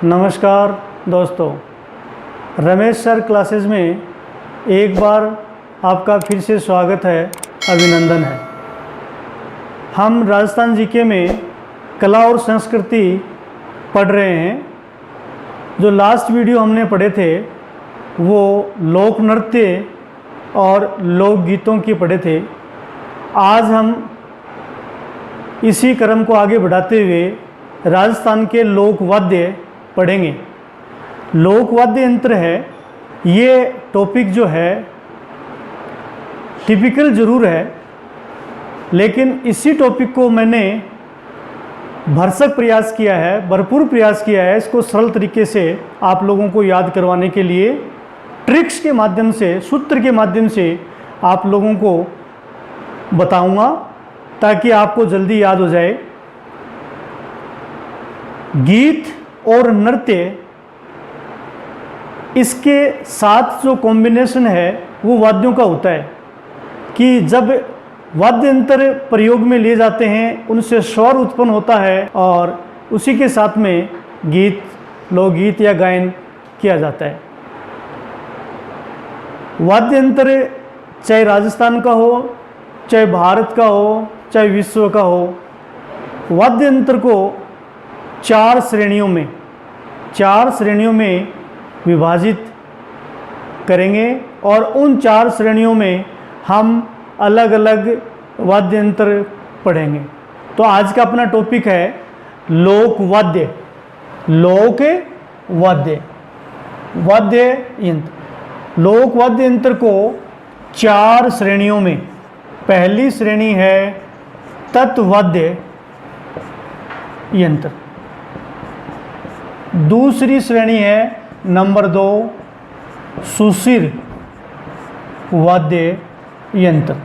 नमस्कार दोस्तों, Ramesh sir classes में एक बार आपका फिर से स्वागत है, अभिनंदन है। हम राजस्थान जीके में कला और संस्कृति पढ़ रहे हैं। जो लास्ट वीडियो हमने पढ़े थे वो लोक नृत्य और लोकगीतों की पढ़े थे। आज हम इसी क्रम को आगे बढ़ाते हुए राजस्थान के लोक वाद्य पढ़ेंगे। लोक वाद्य यंत्र है, ये टॉपिक जो है टिपिकल ज़रूर है, लेकिन इसी टॉपिक को मैंने भरसक प्रयास किया है, भरपूर प्रयास किया है इसको सरल तरीके से आप लोगों को याद करवाने के लिए। ट्रिक्स के माध्यम से, सूत्र के माध्यम से आप लोगों को बताऊंगा ताकि आपको जल्दी याद हो जाए। गीत और नृत्य, इसके साथ जो कॉम्बिनेशन है वो वाद्यों का होता है कि जब वाद्य यंत्र प्रयोग में लिए जाते हैं उनसे स्वर उत्पन्न होता है और उसी के साथ में गीत, लोकगीत या गायन किया जाता है। वाद्य यंत्र चाहे राजस्थान का हो, चाहे भारत का हो, चाहे विश्व का हो, वाद्य यंत्र को चार श्रेणियों में विभाजित करेंगे और उन चार श्रेणियों में हम अलग अलग वाद्य यंत्र पढ़ेंगे। तो आज का अपना टॉपिक है लोक वाद्य यंत्र। लोक वाद्य यंत्र को चार श्रेणियों में, पहली श्रेणी है तत्वाद्य यंत्र, दूसरी श्रेणी है नंबर 2 सुशिर वाद्य यंत्र,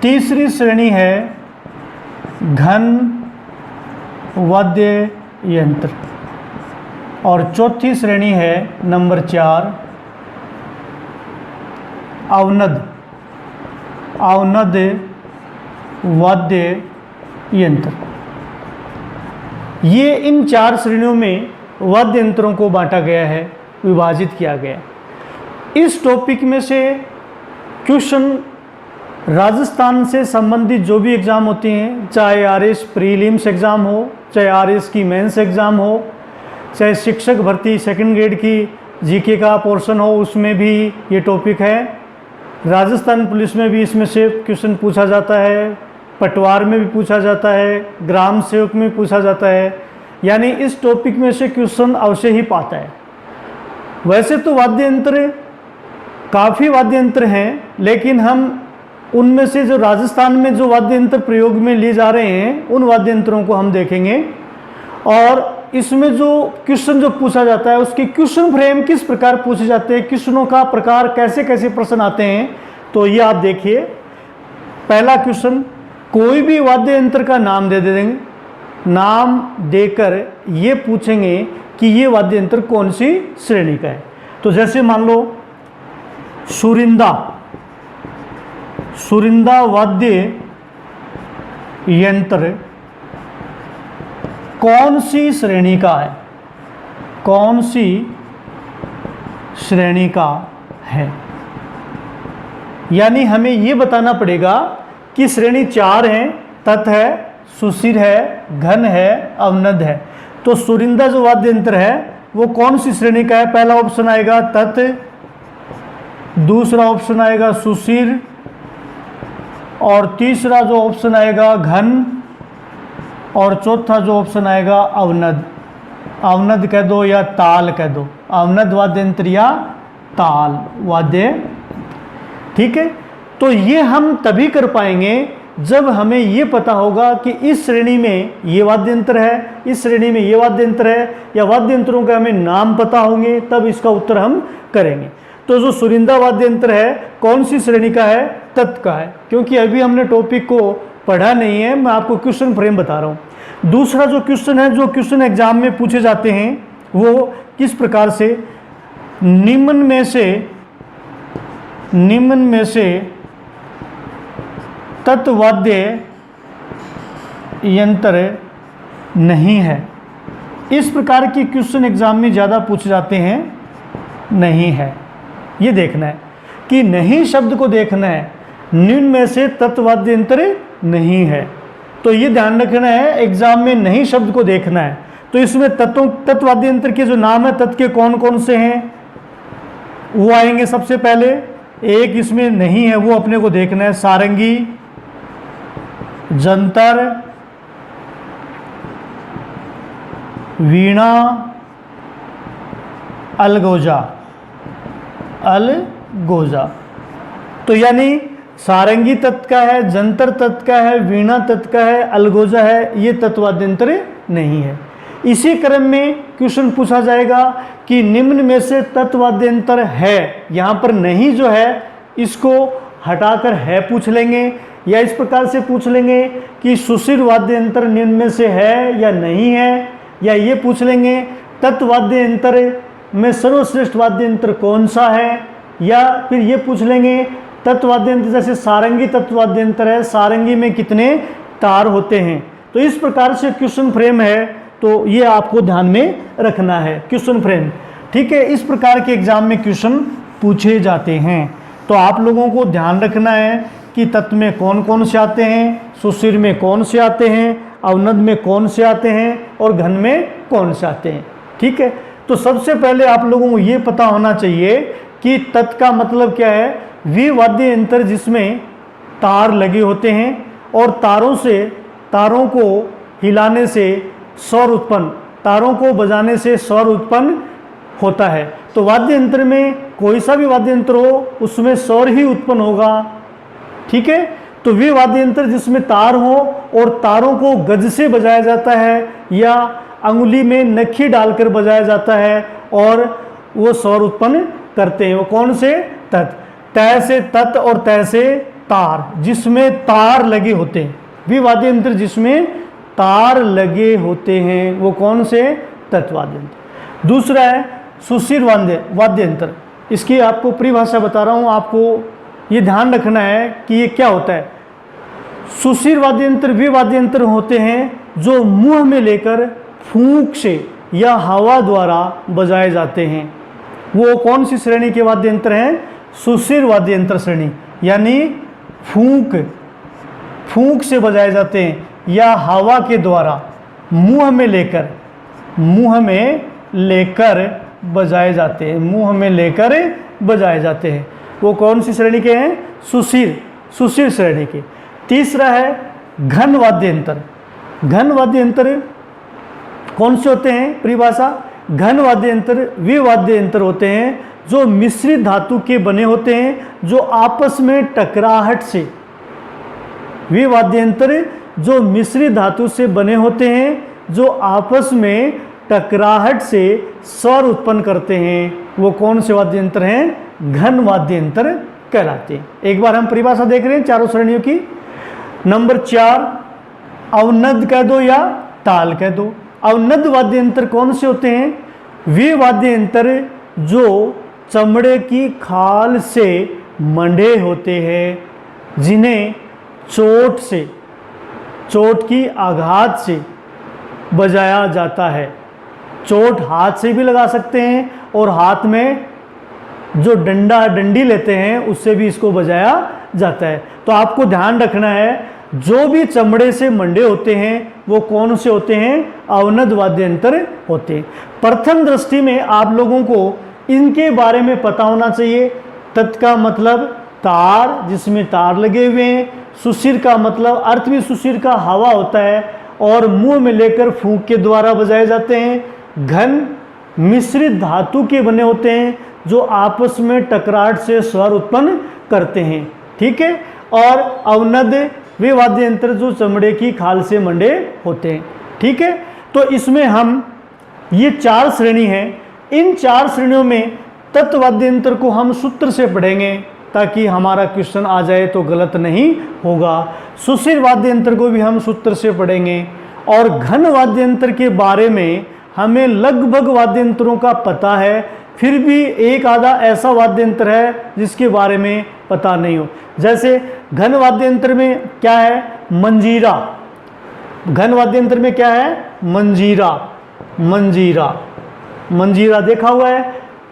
तीसरी श्रेणी है घन वाद्य यंत्र और चौथी श्रेणी है नंबर 4 अवनद वाद्य यंत्र। ये इन चार श्रेणियों में वाद्य यंत्रों को बांटा गया है, विभाजित किया गया है। इस टॉपिक में से क्वेश्चन राजस्थान से संबंधित जो भी एग्ज़ाम होते हैं, चाहे आरएस प्रीलिम्स एग्ज़ाम हो, चाहे आरएस की मेंस एग्ज़ाम हो, चाहे शिक्षक भर्ती सेकंड ग्रेड की जीके का पोर्शन हो, उसमें भी ये टॉपिक है। राजस्थान पुलिस में भी इसमें से क्वेश्चन पूछा जाता है, पटवार में भी पूछा जाता है, ग्राम सेवक में पूछा जाता है, यानी इस टॉपिक में से क्वेश्चन अवश्य ही पाता है। वैसे तो वाद्य यंत्र काफ़ी वाद्य यंत्र हैं, लेकिन हम उनमें से जो राजस्थान में जो वाद्य यंत्र प्रयोग में लिए जा रहे हैं उन वाद्य यंत्रों को हम देखेंगे और इसमें जो क्वेश्चन जो पूछा जाता है उसके क्वेश्चन फ्रेम किस प्रकार पूछे जाते हैं, क्वेश्चनों का प्रकार कैसे कैसे प्रश्न आते हैं। तो ये आप देखिए, पहला क्वेश्चन, कोई भी वाद्य यंत्र का नाम दे देंगे, नाम देकर ये पूछेंगे कि ये वाद्य यंत्र कौन सी श्रेणी का है। तो जैसे मान लो सुरिंदा वाद्य यंत्र कौन सी श्रेणी का है, कौन सी श्रेणी का है, यानी हमें ये बताना पड़ेगा कि श्रेणी 4 हैं, तत् है, सुशिर है, घन है, अवनद है। तो सुरिंदा जो वाद्य यंत्र है वो कौन सी श्रेणी का है? पहला ऑप्शन आएगा तत्, दूसरा ऑप्शन आएगा सुशिर और तीसरा जो ऑप्शन आएगा घन और चौथा जो ऑप्शन आएगा अवनद। अवनद कह दो या ताल कह दो, अवनद वाद्य यंत्र या ताल वाद्य, ठीक है। तो ये हम तभी कर पाएंगे जब हमें ये पता होगा कि इस श्रेणी में ये वाद्य यंत्र है, इस श्रेणी में ये वाद्य यंत्र है, या वाद्य यंत्रों के हमें नाम पता होंगे, तब इसका उत्तर हम करेंगे। तो जो सुरिंदा वाद्य यंत्र है कौन सी श्रेणी का है? तत् का है, क्योंकि अभी हमने टॉपिक को पढ़ा नहीं है, मैं आपको क्वेश्चन फ्रेम बता रहा हूँ। दूसरा जो क्वेश्चन है, जो क्वेश्चन एग्जाम में पूछे जाते हैं वो किस प्रकार से, निम्न में से तत्वाद्य यंत्र नहीं है। इस प्रकार के क्वेश्चन एग्जाम में ज़्यादा पूछे जाते हैं, नहीं है। ये देखना है कि नहीं शब्द को देखना है, निम्न में से तत्वाद्यंतर नहीं है। तो ये ध्यान रखना है, एग्जाम में नहीं शब्द को देखना है। तो इसमें तत्वाद्यंतर के जो नाम है, तत्व के कौन कौन से हैं वो आएंगे। सबसे पहले एक इसमें नहीं है, वो अपने को देखना है, सारंगी, जंतर, वीणा, अलगोजा। अलगोजा तो यानी सारंगी तत्व का है, जंतर तत्व का है, वीणा तत्व का है, अलगोजा है, ये तत्वाद्यंतर नहीं है। इसी क्रम में क्वेश्चन पूछा जाएगा कि निम्न में से तत्वाद्यंतर है। यहाँ पर नहीं जो है इसको हटाकर है पूछ लेंगे, या इस प्रकार से पूछ लेंगे कि सुशिर वाद्यंतर निम्न में से है या नहीं है, या ये पूछ लेंगे तत्वाद्यंतर में सर्वश्रेष्ठ वाद्यंत्र कौन सा है, या फिर ये पूछ लेंगे तत्वाद्यंत्र जैसे सारंगी तत्वाद्यंत्र है, सारंगी में कितने तार होते हैं। तो इस प्रकार से क्वेश्चन फ्रेम है, तो ये आपको ध्यान में रखना है, क्वेश्चन फ्रेम। ठीक है, इस प्रकार के एग्जाम में क्वेश्चन पूछे जाते हैं। तो आप लोगों को ध्यान रखना है कि तत्व में कौन कौन से आते हैं, सुशिर में कौन से आते हैं, अवनद में कौन से आते हैं, और घन में कौन से आते हैं। ठीक है, तो सबसे पहले आप लोगों को ये पता होना चाहिए कि तत्व का मतलब क्या है। वे वाद्य यंत्र जिसमें तार लगे होते हैं और तारों को हिलाने से स्वर उत्पन्न, तारों को बजाने से स्वर उत्पन्न होता है। तो वाद्य यंत्र में कोई सा भी वाद्य यंत्र हो उसमें स्वर ही उत्पन्न होगा। ठीक है, तो वे वाद्य यंत्र जिसमें तार हो और तारों को गज से बजाया जाता है या अंगुली में नखी डालकर बजाया जाता है और वो स्वर उत्पन्न करते हैं, वो कौन से तत्, तय से तत् और तय से तार, जिसमें तार लगे होते हैं। वे वाद्य यंत्र जिसमें तार लगे होते हैं वो कौन से तत्वाद्य यंत्र। दूसरा है सुशिर वाद्य यंत्र। इसकी आपको परिभाषा बता रहा हूँ, आपको ये ध्यान रखना है कि ये क्या होता है। सुशिर वाद्य यंत्र वे वाद्य यंत्र होते हैं जो मुंह में लेकर फूंक से या हवा द्वारा बजाए जाते हैं। वो कौन सी श्रेणी के वाद्य यंत्र हैं? सुशिर वाद्य यंत्र श्रेणी, यानी फूंक से बजाए जाते हैं या हवा के द्वारा मुंह में लेकर बजाए जाते हैं, मुंह में लेकर बजाए जाते हैं। वो कौन सी श्रेणी के हैं? सुशिर श्रेणी के। तीसरा है घन वाद्य यंत्र। घन वाद्य यंत्र कौन से होते हैं? परिभाषा, घन वाद्य यंत्र वे वाद्य यंत्र होते हैं जो मिश्रित धातु के बने होते हैं, जो आपस में टकराहट से, वे वाद्य यंत्र जो मिश्रित धातु से बने होते हैं, जो आपस में टकराहट से स्वर उत्पन्न करते हैं, वो कौन से वाद्य यंत्र हैं? घन वाद्य यंत्र कहलाते हैं। एक बार हम परिभाषा देख रहे हैं चारों श्रेणियों की। नंबर 4 अवनद कह दो या ताल कह दो। अवनद वाद्य यंत्र कौन से होते हैं? वे वाद्य यंत्र जो चमड़े की खाल से मंडे होते हैं, जिन्हें चोट की आघात से बजाया जाता है। चोट हाथ से भी लगा सकते हैं और हाथ में जो डंडी लेते हैं उससे भी इसको बजाया जाता है। तो आपको ध्यान रखना है, जो भी चमड़े से मंडे होते हैं वो कौन से होते हैं? अवनद वाद्य यंत्र होते हैं। प्रथम दृष्टि में आप लोगों को इनके बारे में पता होना चाहिए। तत् का मतलब तार, जिसमें तार लगे हुए हैं। सुशिर का मतलब, अर्थ भी सुशिर का हवा होता है और मुंह में लेकर फूंक के द्वारा बजाए जाते हैं। घन मिश्रित धातु के बने होते हैं जो आपस में टकराहट से स्वर उत्पन्न करते हैं। ठीक है, और अवनद वे वाद्य यंत्र जो चमड़े की खाल से मंडे होते हैं। ठीक है, तो इसमें हम ये 4 श्रेणी हैं। इन 4 श्रेणियों में तत्वाद्य यंत्र को हम सूत्र से पढ़ेंगे ताकि हमारा क्वेश्चन आ जाए तो गलत नहीं होगा। सुशिर वाद्य यंत्र को भी हम सूत्र से पढ़ेंगे। और घन वाद्य यंत्र के बारे में हमें लगभग वाद्य यंत्रों का पता है, फिर भी एक आधा ऐसा वाद्य यंत्र है जिसके बारे में पता नहीं हो। जैसे घन वाद्य यंत्र में क्या है? मंजीरा, घन वाद्य यंत्र में क्या है? मंजीरा। मंजीरा, मंजीरा देखा हुआ है।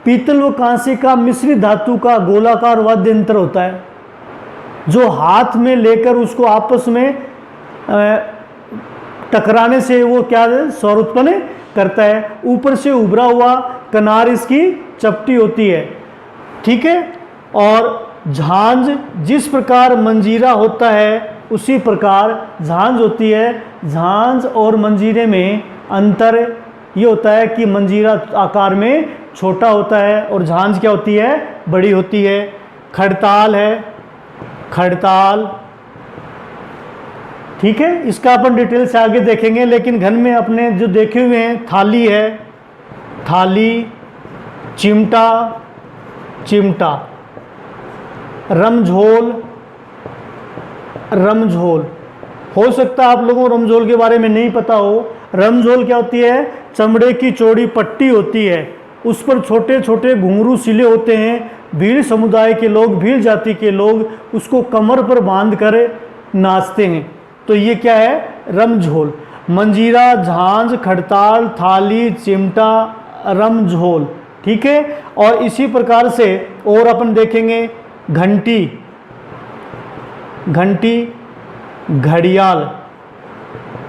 पीतल व कांसे का मिश्रित धातु का गोलाकार वाद्य यंत्र होता है, जो हाथ में लेकर उसको आपस में टकराने से वो क्या स्वर उत्पन्न करता है। ऊपर से उभरा हुआ किनार इसकी चपटी होती है, ठीक है। और झांझ जिस प्रकार मंजीरा होता है उसी प्रकार झांझ होती है। झांझ और मंजीरे में अंतर ये होता है कि मंजीरा आकार में छोटा होता है और झांझ क्या होती है? बड़ी होती है। खड़ताल है, खड़ताल, ठीक है। इसका अपन डिटेल से आगे देखेंगे, लेकिन घन में अपने जो देखे हुए हैं, थाली है, थाली, चिमटा, चिमटा, रमझोल, रमझोल। हो सकता है आप लोगों को रमझोल के बारे में नहीं पता हो। रमझोल क्या होती है? चमड़े की चौड़ी पट्टी होती है, उस पर छोटे छोटे घुंघरू सिले होते हैं। भील समुदाय के लोग, भील जाति के लोग उसको कमर पर बांध कर नाचते हैं। तो ये क्या है? रमझोल। मंजीरा, झांझ, खड़ताल, थाली, चिमटा, रमझोल, ठीक है। और इसी प्रकार से और अपन देखेंगे घंटी, घंटी, घड़ियाल,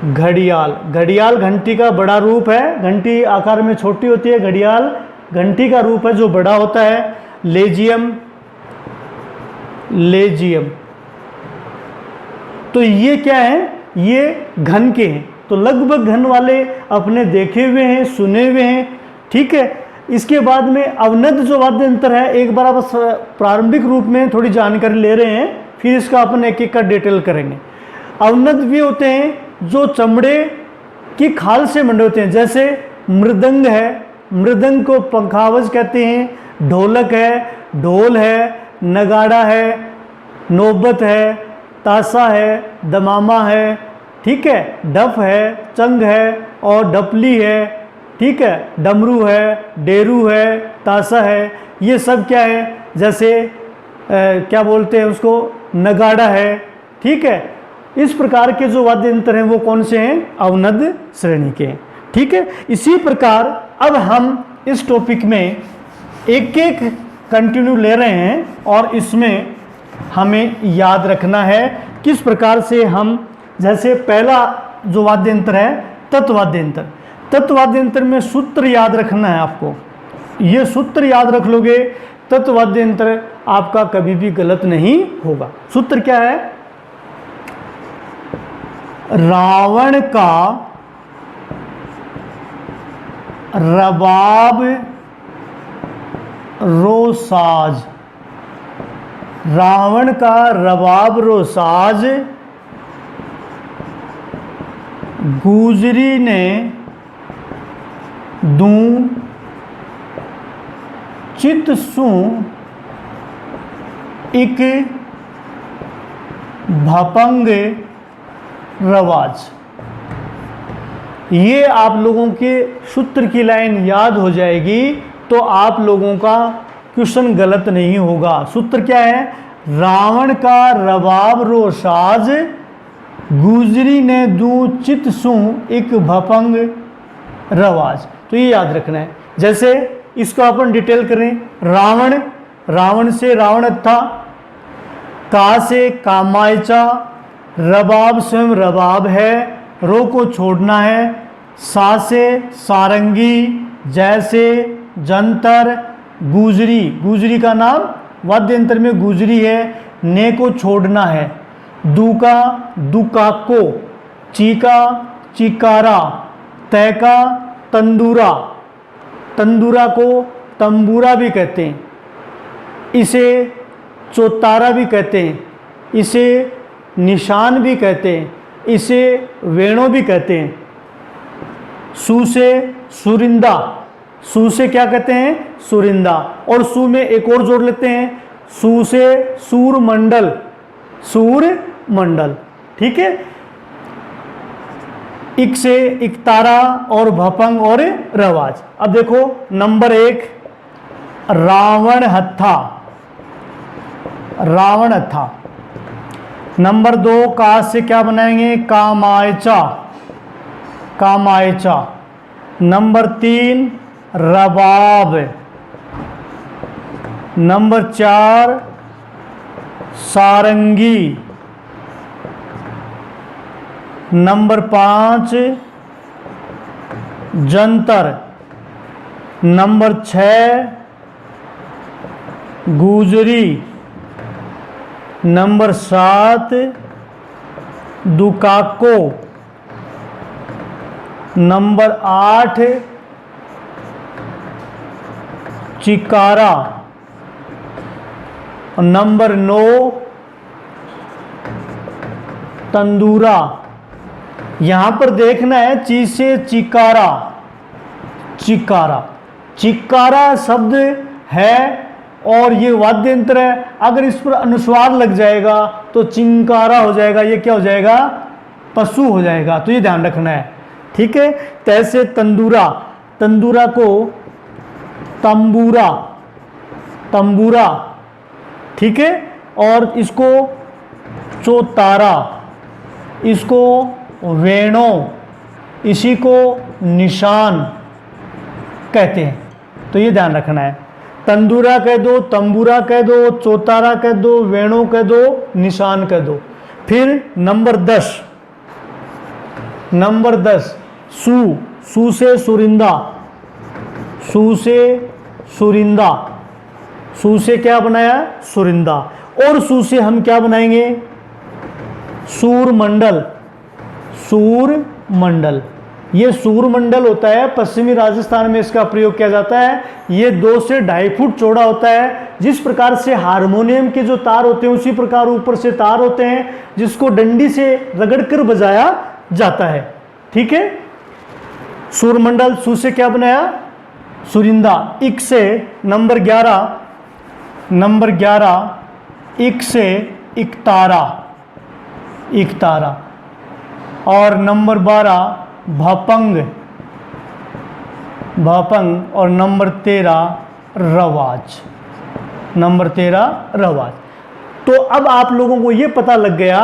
घड़ियाल। घड़ियाल घंटी का बड़ा रूप है, घंटी आकार में छोटी होती है, घड़ियाल घंटी का रूप है जो बड़ा होता है। लेजियम, लेजियम। तो ये क्या है? ये घन के हैं। तो लगभग घन वाले अपने देखे हुए हैं, सुने हुए हैं, ठीक है। इसके बाद में अवनद जो वाद्य यंत्र है, एक बार आप प्रारंभिक रूप में थोड़ी जानकारी ले रहे हैं, फिर इसका अपन एक एक का डिटेल करेंगे। अवनद भी होते हैं जो चमड़े की खाल से बने होते हैं, जैसे मृदंग है, मृदंग को पंखावज कहते हैं। ढोलक है, ढोल है, नगाड़ा है, नौबत है, ताशा है, दमामा है, ठीक है, डफ है, चंग है और डपली है, ठीक है, डमरू है, डेरू है, ताशा है। ये सब क्या है? जैसे क्या बोलते हैं उसको? नगाड़ा है, ठीक है। इस प्रकार के जो वाद्य यंत्र हैं वो कौन से हैं? अवनद श्रेणी के, ठीक है। इसी प्रकार अब हम इस टॉपिक में एक एक कंटिन्यू ले रहे हैं और इसमें हमें याद रखना है किस प्रकार से हम, जैसे पहला जो वाद्य यंत्र है तत्वाद्य यंत्र। तत्वाद्य यंत्र में सूत्र याद रखना है आपको। ये सूत्र याद रख लोगे, तत्वाद्य यंत्र आपका कभी भी गलत नहीं होगा। सूत्र क्या है? रावण का रबाब रोसाज, रावण का रबाब रोसाज गुजरी ने दूं चित सूं इक भपंग रवाज। ये आप लोगों के सूत्र की लाइन याद हो जाएगी तो आप लोगों का क्वेश्चन गलत नहीं होगा। सूत्र क्या है? रावण का रबाब रोसाज गुजरी ने दूं चित सूं एक भपंग रवाज। तो ये याद रखना है। जैसे इसको अपन डिटेल करें। रावण, रावण से रावण था, का से कामायचा, रबाब स्वयं रबाब है, रो को छोड़ना है, सा से सारंगी, जैसे जंतर, गुजरी, गुजरी का नाम वाद्य यंत्र में गुजरी है, ने को छोड़ना है, दूका दुकाको, चीका चिकारा, तैका तंदूरा, तंदूरा को तंबूरा भी कहते हैं, इसे चौतारा भी कहते हैं, इसे निशान भी कहते हैं, इसे वेणो भी कहते हैं। सु से सुरिंदा, सु से क्या कहते हैं? सुरिंदा। और सु में एक और जोड़ लेते हैं, सु से सूरमंडल, सूरमंडल, ठीक है। इक से इकतारा और भपंग और रवाज। अब देखो नंबर 1 रावण हत्था, रावण हत्था। नंबर 2 का से क्या बनाएंगे? कामायचा, कामायचा। नंबर 3 रबाब। नंबर 4 सारंगी। नंबर 5 जंतर। नंबर 6 गुजरी। नंबर 7 दुकाको। नंबर 8 चिकारा। नंबर 9 तंदूरा। यहां पर देखना है चीसे चिकारा। चिकारा, चिकारा शब्द है और ये वाद्य यंत्र है। अगर इस पर अनुस्वार लग जाएगा तो चिंकारा हो जाएगा, ये क्या हो जाएगा? पशु हो जाएगा। तो ये ध्यान रखना है, ठीक है। तैसे तंदूरा, तंदूरा को तंबूरा, तंबूरा, ठीक है। और इसको चौतारा, इसको वेणो, इसी को निशान कहते हैं। तो ये ध्यान रखना है। तंदूरा कह दो, तंबूरा कह दो, चौतारा कह दो, वेणु कह दो, निशान कह दो। फिर नंबर 10, नंबर 10 सू, सू से सुरिंदा। सू से सुरिंदा, सू से क्या बनाया? सुरिंदा। और सू से हम क्या बनाएंगे? सूरमंडल। सूरमंडल, ये सूरमंडल होता है, पश्चिमी राजस्थान में इसका प्रयोग किया जाता है। ये 2 से 2.5 फुट चौड़ा होता है। जिस प्रकार से हारमोनियम के जो तार होते हैं उसी प्रकार ऊपर से तार होते हैं, जिसको डंडी से रगड़कर बजाया जाता है, ठीक है। सूरमंडल, सू से क्या बनाया? सुरिंदा। इक से नंबर 11, नंबर 11 इक से इकतारा, इकतारा। और नंबर 12 भपंग, भपंग। और नंबर 13 रवाज, नंबर 13 रवाज। तो अब आप लोगों को ये पता लग गया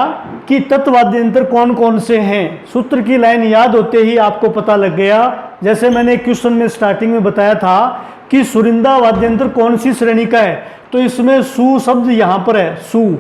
कि तत्वाद्य यंत्र कौन कौन से हैं। सूत्र की लाइन याद होते ही आपको पता लग गया। जैसे मैंने क्वेश्चन में स्टार्टिंग में बताया था कि सुरिंदा वाद्य यंत्र कौन सी श्रेणी का है, तो इसमें सू शब्द यहां पर है। सू,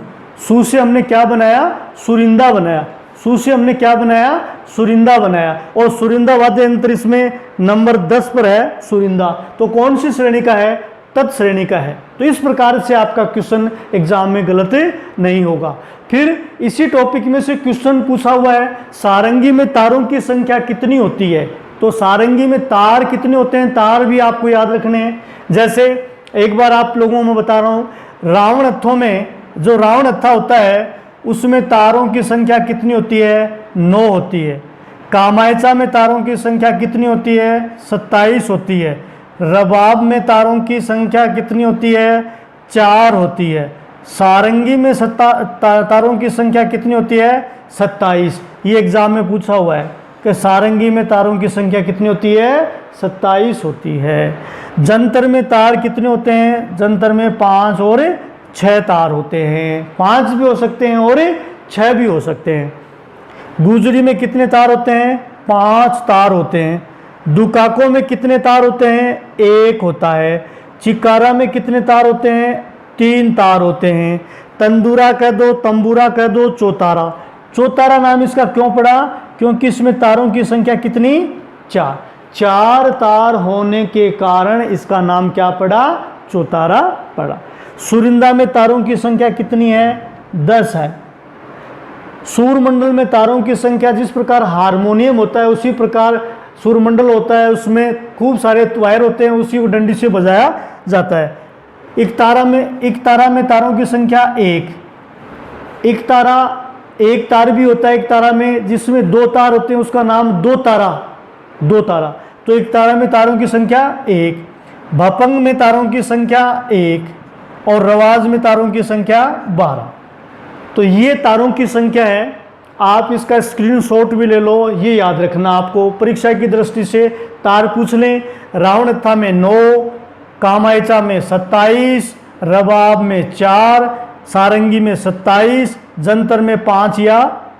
सू से हमने क्या बनाया? सुरिंदा बनाया। सू से हमने क्या बनाया? सुरिंदा बनाया। और सुरिंदा वाद्य यंत्र इसमें नंबर 10 पर है सुरिंदा। तो कौन सी श्रेणी का है? तत्श्रेणी का है। तो इस प्रकार से आपका क्वेश्चन एग्जाम में गलत नहीं होगा। फिर इसी टॉपिक में से क्वेश्चन पूछा हुआ है, सारंगी में तारों की संख्या कितनी होती है? तो सारंगी में तार कितने होते हैं, तार भी आपको याद रखने हैं। जैसे एक बार आप लोगों में बता रहा हूँ, रावण हत्थों में जो रावण हत्था होता है उसमें तारों की संख्या कितनी होती है? 9 होती है। कामायचा में तारों की संख्या कितनी होती है? 27 होती है। रबाब में तारों की संख्या कितनी होती है? 4 होती है। सारंगी में तारों की संख्या कितनी होती है? 27। ये एग्जाम में पूछा हुआ है कि सारंगी में तारों की संख्या कितनी होती है? 27 होती है। जंतर में तार कितने होते हैं? जंतर में 5 और 6 तार होते हैं। 5 भी हो सकते हैं और 6 भी हो सकते हैं। गुजरी में कितने तार होते हैं? 5 तार होते हैं। दुकाको में कितने तार होते हैं? 1 होता है। चिकारा में कितने तार होते हैं? 3 तार होते हैं। तंदूरा कह दो, तंबूरा कह दो, चौतारा। चौतारा नाम इसका क्यों पड़ा? क्योंकि इसमें तारों की संख्या कितनी? 4। 4 तार होने के कारण इसका नाम क्या पड़ा? चौतारा पड़ा। सुरिंदा में तारों की संख्या कितनी है? 10 है। सूरमंडल में तारों की संख्या, जिस प्रकार हारमोनियम होता है उसी प्रकार सूरमंडल होता है, उसमें खूब सारे वायर होते हैं, उसी को डंडी से बजाया जाता है। इकतारा में तारों की संख्या 1। इकतारा, एक तार भी होता है इकतारा में, जिसमें 2 तार होते हैं, उसका नाम 2 तारा, 2 तारा। तो इकतारा में तारों की संख्या 1। भपंग में तारों की संख्या 1 और रवाज में तारों की संख्या 12। तो ये तारों की संख्या है। आप इसका स्क्रीनशॉट भी ले लो, ये याद रखना आपको परीक्षा की दृष्टि से। तार पूछ लें, रावण हत्था में 9, कामायचा में 27, रबाब में 4, सारंगी में 27, जंतर में 5 या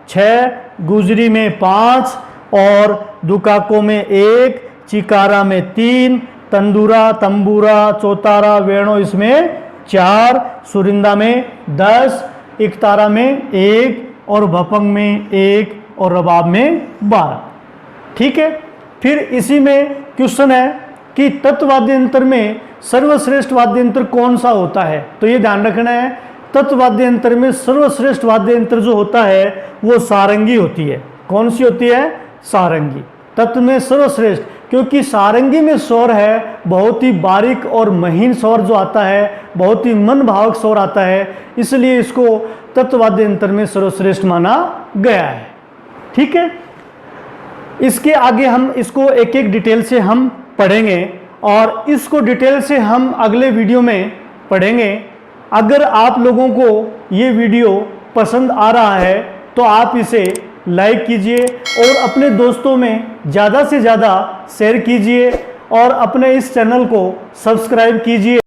6, गुजरी में 5 और दुकाको में 1, चिकारा में 3, तंदूरा, तंबूरा, चौतारा, वेणो इसमें 4, सुरिंदा में 10, इकतारा में 1 और भपंग में 1 और रबाब में 12। ठीक है। फिर इसी में क्वेश्चन है कि तत्व वाद्य यंत्र में सर्वश्रेष्ठ वाद्य यंत्र कौन सा होता है। तो ये ध्यान रखना है, तत्व वाद्य यंत्र में सर्वश्रेष्ठ वाद्य यंत्र जो होता है वो सारंगी होती है। कौन सी होती है? सारंगी। तत्व में सर्वश्रेष्ठ, क्योंकि सारंगी में स्वर है बहुत ही बारीक और महीन स्वर जो आता है, बहुत ही मन भावक स्वर आता है, इसलिए इसको तत्व वाद्य यंत्र में सर्वश्रेष्ठ माना गया है। ठीक है। इसके आगे हम इसको एक एक डिटेल से हम पढ़ेंगे और इसको डिटेल से हम अगले वीडियो में पढ़ेंगे। अगर आप लोगों को ये वीडियो पसंद आ रहा है तो आप इसे लाइक कीजिए और अपने दोस्तों में ज़्यादा से ज़्यादा शेयर कीजिए और अपने इस चैनल को सब्सक्राइब कीजिए।